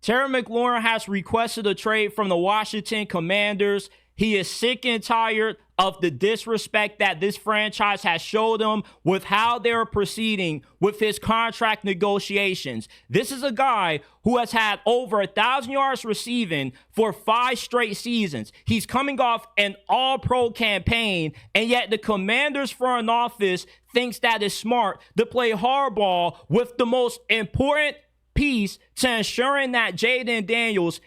Terry McLaurin has requested a trade from the Washington Commanders. He is sick and tired of the disrespect that this franchise has showed him with how they're proceeding with his contract negotiations. This is a guy who has had over 1,000 yards receiving for 5 straight seasons. He's coming off an all-pro campaign, and yet the Commanders front office thinks that it's smart to play hardball with the most important piece to ensuring that Jayden Daniels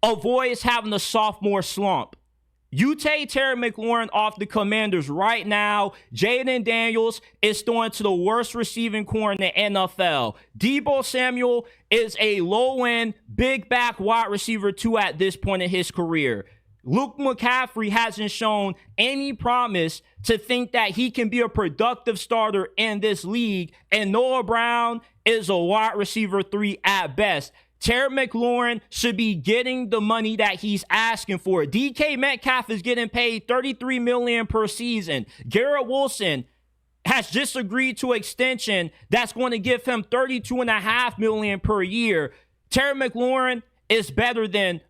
avoids having a sophomore slump. You take Terry McLaurin off the Commanders right now, Jayden Daniels is throwing to the worst receiving core in the NFL. Deebo Samuel is a low-end, big back wide receiver 2 at this point in his career. Luke McCaffrey hasn't shown any promise to think that he can be a productive starter in this league, and Noah Brown is a wide receiver 3 at best. Terry McLaurin should be getting the money that he's asking for. DK Metcalf is getting paid $33 million per season. Garrett Wilson has just agreed to an extension that's going to give him $32.5 million per year. Terry McLaurin is better than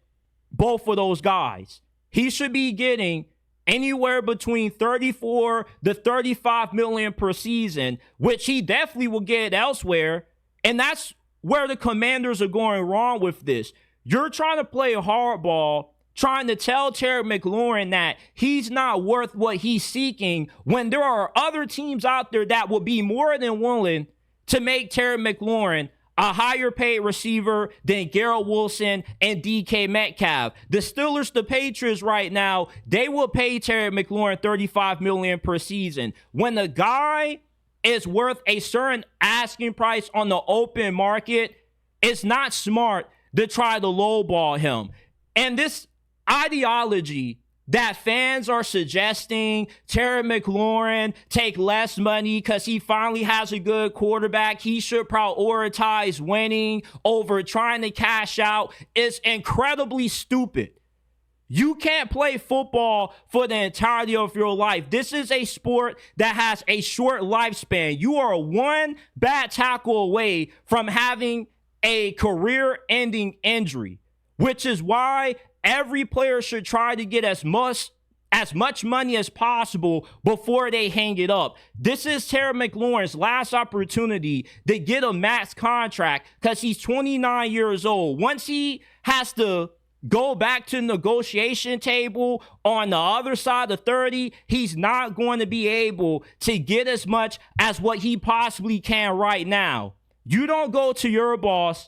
both of those guys. He should be getting anywhere between $34 to $35 million per season, which he definitely will get elsewhere. And that's where the Commanders are going wrong with this. You're trying to play hardball, trying to tell Terry McLaurin that he's not worth what he's seeking, when there are other teams out there that will be more than willing to make Terry McLaurin a higher paid receiver than Garrett Wilson and DK Metcalf. The Steelers, the Patriots right now, they will pay Terry McLaurin $35 million per season. When the guy is worth a certain asking price on the open market, it's not smart to try to lowball him. And this ideology that fans are suggesting Terry McLaurin take less money because he finally has a good quarterback, he should prioritize winning over trying to cash out, is incredibly stupid. You can't play football for the entirety of your life. This is a sport that has a short lifespan. You are one bad tackle away from having a career-ending injury, which is why every player should try to get as much money as possible before they hang it up. This is Terry McLaurin's last opportunity to get a max contract because he's 29 years old. Once he has to go back to the negotiation table on the other side of 30, he's not going to be able to get as much as what he possibly can right now. You don't go to your boss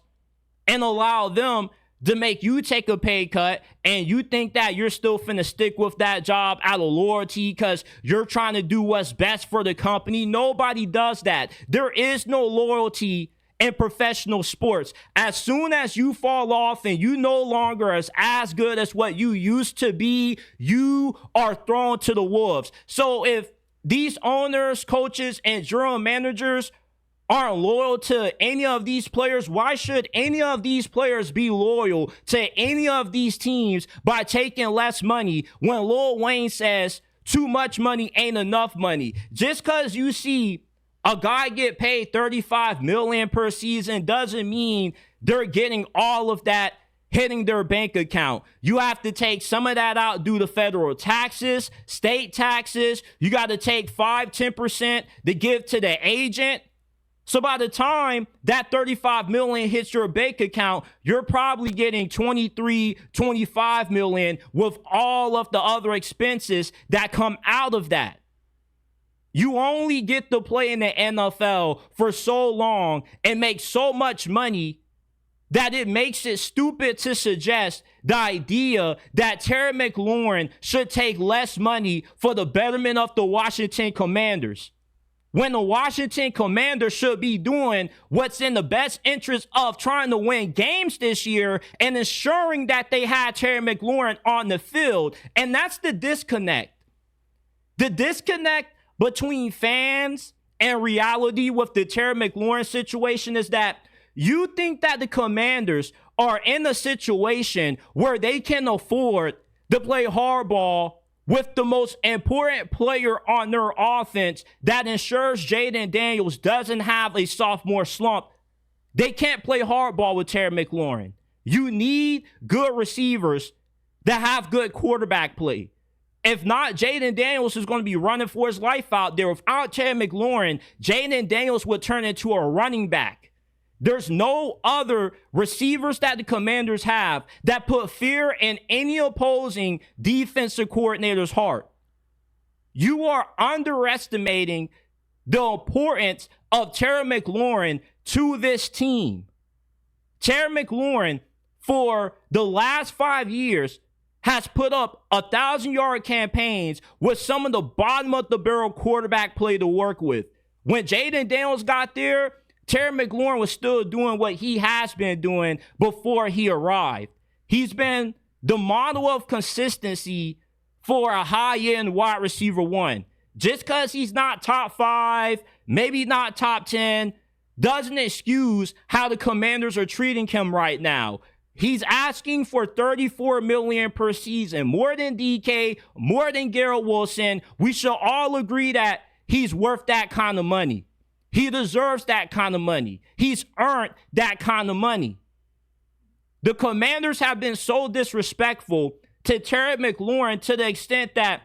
and allow them to make you take a pay cut, and you think that you're still finna stick with that job out of loyalty because you're trying to do what's best for the company. Nobody does that. There is no loyalty in professional sports. As soon as you fall off and you no longer is as good as what you used to be, you are thrown to the wolves. So if these owners, coaches, and general managers aren't loyal to any of these players, why should any of these players be loyal to any of these teams by taking less money when Lil Wayne says too much money ain't enough money? Just because you see a guy get paid $35 million per season doesn't mean they're getting all of that hitting their bank account. You have to take some of that out due to federal taxes, state taxes. You got to take 5-10% to give to the agent. So by the time that $35 million hits your bank account, you're probably getting $23-25 million with all of the other expenses that come out of that. You only get to play in the NFL for so long and make so much money that it makes it stupid to suggest the idea that Terry McLaurin should take less money for the betterment of the Washington Commanders, when the Washington Commanders should be doing what's in the best interest of trying to win games this year and ensuring that they had Terry McLaurin on the field. And that's the disconnect. The disconnect between fans and reality with the Terry McLaurin situation is that you think that the Commanders are in a situation where they can afford to play hardball with the most important player on their offense that ensures Jayden Daniels doesn't have a sophomore slump. They can't play hardball with Terry McLaurin. You need good receivers that have good quarterback play. If not, Jayden Daniels is going to be running for his life out there. Without Terry McLaurin, Jayden Daniels would turn into a running back. There's no other receivers that the Commanders have that put fear in any opposing defensive coordinator's heart. You are underestimating the importance of Terry McLaurin to this team. Terry McLaurin, for the last 5 years, has put up 1,000-yard campaigns with some of the bottom-of-the-barrel quarterback play to work with. When Jayden Daniels got there, Terry McLaurin was still doing what he has been doing before he arrived. He's been the model of consistency for a high-end wide receiver one. Just because he's not top 5, maybe not top 10, doesn't excuse how the Commanders are treating him right now. He's asking for $34 million per season, more than DK, more than Garrett Wilson. We should all agree that he's worth that kind of money. He deserves that kind of money. He's earned that kind of money. The Commanders have been so disrespectful to Terry McLaurin to the extent that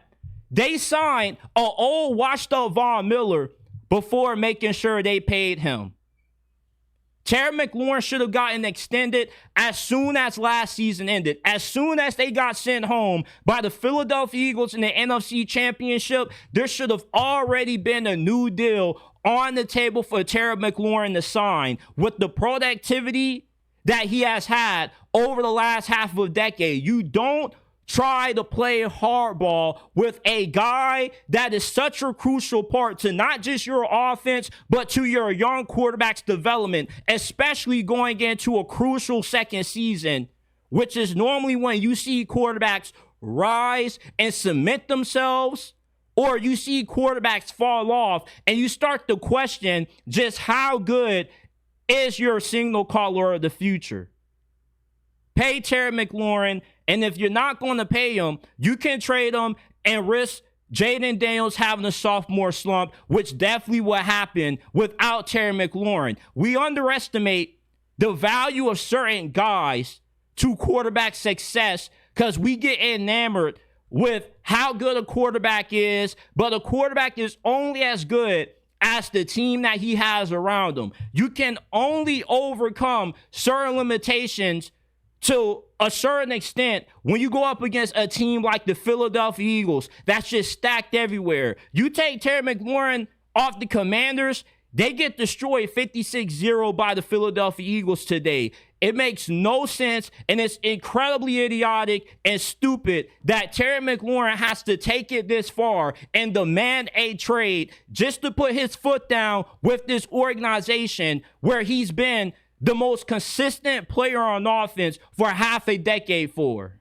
they signed an old washed-up Von Miller before making sure they paid him. Terry McLaurin should have gotten extended as soon as last season ended. As soon as they got sent home by the Philadelphia Eagles in the NFC Championship, there should have already been a new deal on the table for Terry McLaurin to sign. With the productivity that he has had over the last half of a decade, you don't try to play hardball with a guy that is such a crucial part to not just your offense, but to your young quarterback's development, especially going into a crucial second season, which is normally when you see quarterbacks rise and cement themselves, or you see quarterbacks fall off and you start to question just how good is your signal caller of the future. Pay Terry McLaurin, and if you're not going to pay him, you can trade him and risk Jayden Daniels having a sophomore slump, which definitely will happen without Terry McLaurin. We underestimate the value of certain guys to quarterback success because we get enamored with how good a quarterback is, but a quarterback is only as good as the team that he has around him. You can only overcome certain limitations to a certain extent when you go up against a team like the Philadelphia Eagles that's just stacked everywhere. You take Terry McLaurin off the Commanders, they get destroyed 56-0 by the Philadelphia Eagles today. It makes no sense, and it's incredibly idiotic and stupid that Terry McLaurin has to take it this far and demand a trade just to put his foot down with this organization where he's been the most consistent player on offense for half a decade for.